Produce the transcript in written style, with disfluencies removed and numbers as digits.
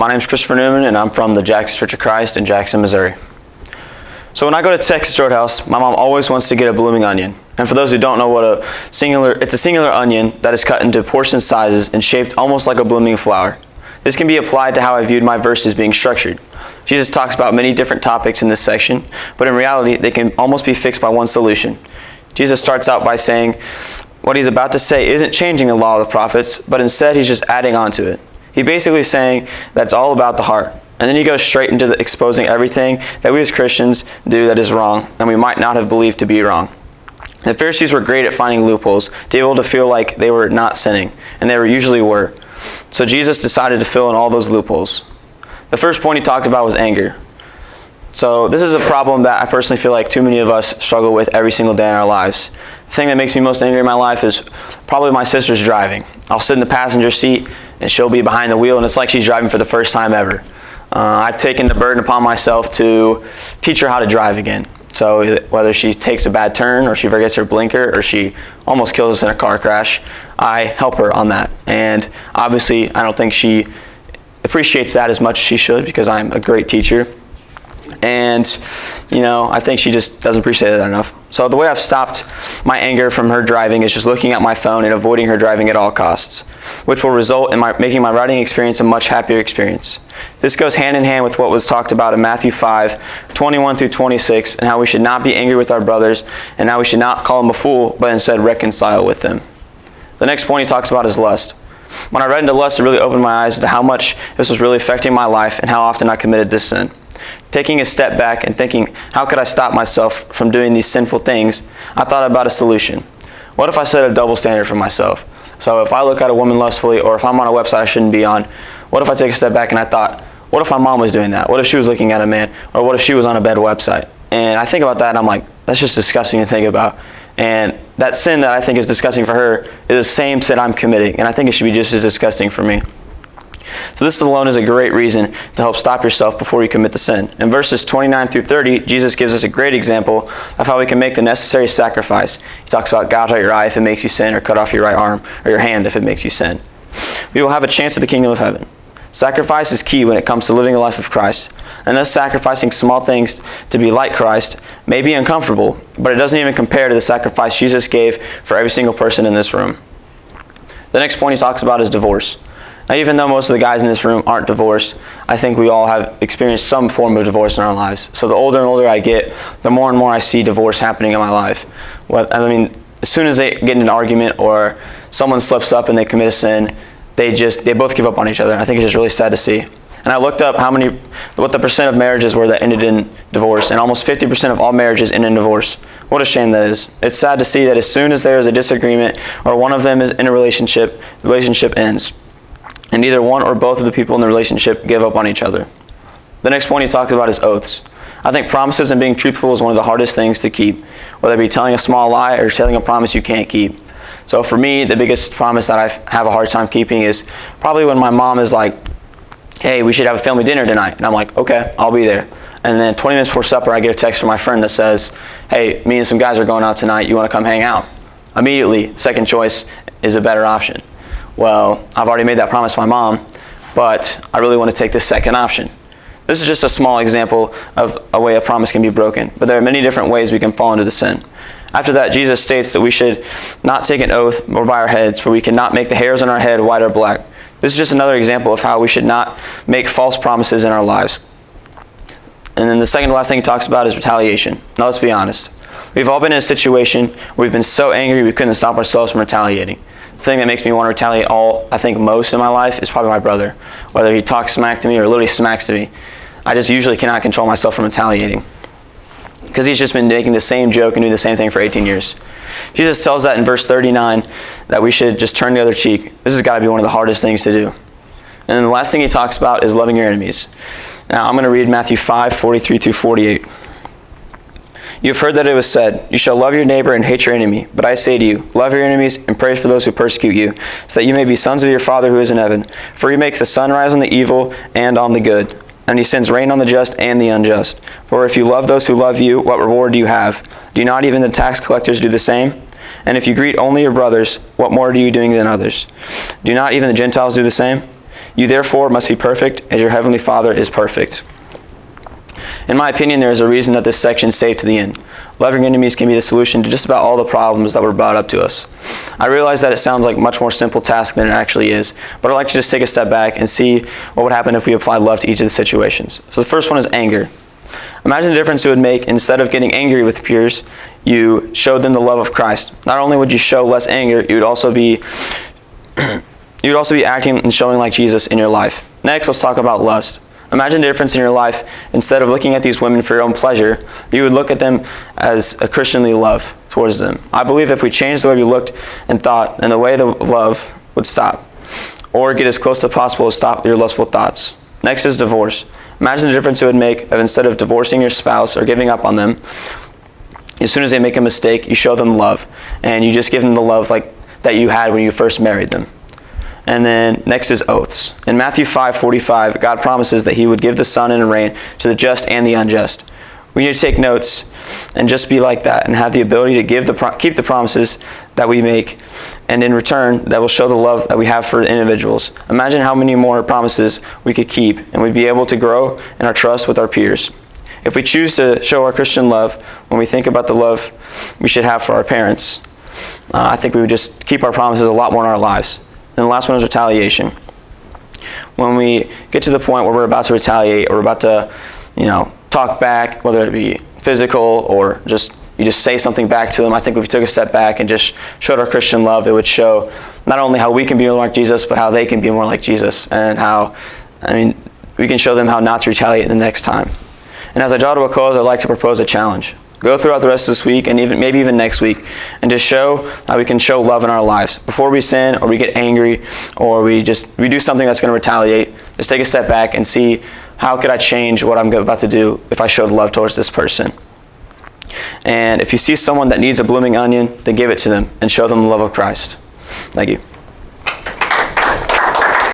My name is Christopher Newman, and I'm from the Jackson Church of Christ in Jackson, Missouri. So when I go to Texas Roadhouse, my mom always wants to get a blooming onion. And for those who don't know it's a singular onion that is cut into portion sizes and shaped almost like a blooming flower. This can be applied to how I viewed my verses being structured. Jesus talks about many different topics in this section, but in reality, they can almost be fixed by one solution. Jesus starts out by saying what he's about to say isn't changing the law of the prophets, but instead he's just adding on to it. He's basically saying that it's all about the heart. And then he goes straight into exposing everything that we as Christians do that is wrong and we might not have believed to be wrong. The Pharisees were great at finding loopholes to be able to feel like they were not sinning, and they usually were. So Jesus decided to fill in all those loopholes. The first point he talked about was anger. So this is a problem that I personally feel like too many of us struggle with every single day in our lives. The thing that makes me most angry in my life is probably my sister's driving. I'll sit in the passenger seat and she'll be behind the wheel and it's like she's driving for the first time ever. I've taken the burden upon myself to teach her how to drive again. So whether she takes a bad turn or she forgets her blinker or she almost kills us in a car crash, I help her on that. And obviously I don't think she appreciates that as much as she should because I'm a great teacher. And, I think she just doesn't appreciate that enough. So the way I've stopped my anger from her driving is just looking at my phone and avoiding her driving at all costs, which will result in making my riding experience a much happier experience. This goes hand in hand with what was talked about in Matthew 5:21 through 26, and how we should not be angry with our brothers, and how we should not call them a fool, but instead reconcile with them. The next point he talks about is lust. When I read into lust, it really opened my eyes to how much this was really affecting my life and how often I committed this sin. Taking a step back and thinking, how could I stop myself from doing these sinful things? I thought about a solution. What if I set a double standard for myself? So if I look at a woman lustfully, or if I'm on a website I shouldn't be on, what if I take a step back and I thought, what if my mom was doing that? What if she was looking at a man? Or what if she was on a bad website? And I think about that and I'm like, that's just disgusting to think about. And that sin that I think is disgusting for her is the same sin I'm committing. And I think it should be just as disgusting for me. So this alone is a great reason to help stop yourself before you commit the sin. In verses 29 through 30, Jesus gives us a great example of how we can make the necessary sacrifice. He talks about gouge out your eye if it makes you sin, or cut off your right arm or your hand if it makes you sin. We will have a chance at the kingdom of heaven. Sacrifice is key when it comes to living a life of Christ. And thus sacrificing small things to be like Christ may be uncomfortable, but it doesn't even compare to the sacrifice Jesus gave for every single person in this room. The next point he talks about is divorce. Now, even though most of the guys in this room aren't divorced, I think we all have experienced some form of divorce in our lives. So the older and older I get, the more and more I see divorce happening in my life. As soon as they get in an argument or someone slips up and they commit a sin, they both give up on each other. I think it's just really sad to see. And I looked up what the percent of marriages were that ended in divorce, and almost 50% of all marriages end in divorce. What a shame that is. It's sad to see that as soon as there is a disagreement or one of them is in a relationship, the relationship ends. And either one or both of the people in the relationship give up on each other. The next point he talks about is oaths. I think promises and being truthful is one of the hardest things to keep, whether it be telling a small lie or telling a promise you can't keep. So for me, the biggest promise that I have a hard time keeping is probably when my mom is like, hey, we should have a family dinner tonight. And I'm like, okay, I'll be there. And then 20 minutes before supper, I get a text from my friend that says, hey, me and some guys are going out tonight. You want to come hang out? Immediately, second choice is a better option. Well, I've already made that promise to my mom, but I really want to take this second option. This is just a small example of a way a promise can be broken, but there are many different ways we can fall into the sin. After that, Jesus states that we should not take an oath or by our heads, for we cannot make the hairs on our head white or black. This is just another example of how we should not make false promises in our lives. And then the second to last thing he talks about is retaliation. Now let's be honest. We've all been in a situation where we've been so angry we couldn't stop ourselves from retaliating. The thing that makes me want to retaliate I think most in my life is probably my brother. Whether he talks smack to me or literally smacks to me, I just usually cannot control myself from retaliating. Because he's just been making the same joke and doing the same thing for 18 years. Jesus tells that in verse 39 that we should just turn the other cheek. This has got to be one of the hardest things to do. And then the last thing he talks about is loving your enemies. Now I'm going to read Matthew 5:43 through 48. You have heard that it was said, you shall love your neighbor and hate your enemy. But I say to you, love your enemies and pray for those who persecute you, so that you may be sons of your Father who is in heaven. For he makes the sun rise on the evil and on the good, and he sends rain on the just and the unjust. For if you love those who love you, what reward do you have? Do not even the tax collectors do the same? And if you greet only your brothers, what more are you doing than others? Do not even the Gentiles do the same? You therefore must be perfect as your heavenly Father is perfect. In my opinion, there is a reason that this section is saved to the end. Loving enemies can be the solution to just about all the problems that were brought up to us. I realize that it sounds like a much more simple task than it actually is, but I'd like to just take a step back and see what would happen if we applied love to each of the situations. So the first one is anger. Imagine the difference it would make. Instead of getting angry with peers, you showed them the love of Christ. Not only would you show less anger, you would also be acting and showing like Jesus in your life. Next, let's talk about lust. Imagine the difference in your life. Instead of looking at these women for your own pleasure, you would look at them as a Christianly love towards them. I believe that if we changed the way we looked and thought, and the way the love would stop, or get as close as possible to stop your lustful thoughts. Next is divorce. Imagine the difference it would make if instead of divorcing your spouse or giving up on them, as soon as they make a mistake, you show them love, and you just give them the love like that you had when you first married them. And then next is oaths. In Matthew 5:45, God promises that he would give the sun and rain to the just and the unjust. We need to take notes and just be like that and have the ability to keep the promises that we make, and in return, that will show the love that we have for individuals. Imagine how many more promises we could keep, and we'd be able to grow in our trust with our peers. If we choose to show our Christian love when we think about the love we should have for our parents, I think we would just keep our promises a lot more in our lives. And the last one is retaliation. When we get to the point where we're about to retaliate or we're about to, talk back, whether it be physical or you just say something back to them, I think if we took a step back and just showed our Christian love, it would show not only how we can be more like Jesus, but how they can be more like Jesus, and we can show them how not to retaliate the next time. And as I draw to a close, I'd like to propose a challenge. Go throughout the rest of this week and maybe even next week, and just show how we can show love in our lives. Before we sin or we get angry or we do something that's going to retaliate, just take a step back and see, how could I change what I'm about to do if I showed love towards this person? And if you see someone that needs a blooming onion, then give it to them and show them the love of Christ. Thank you.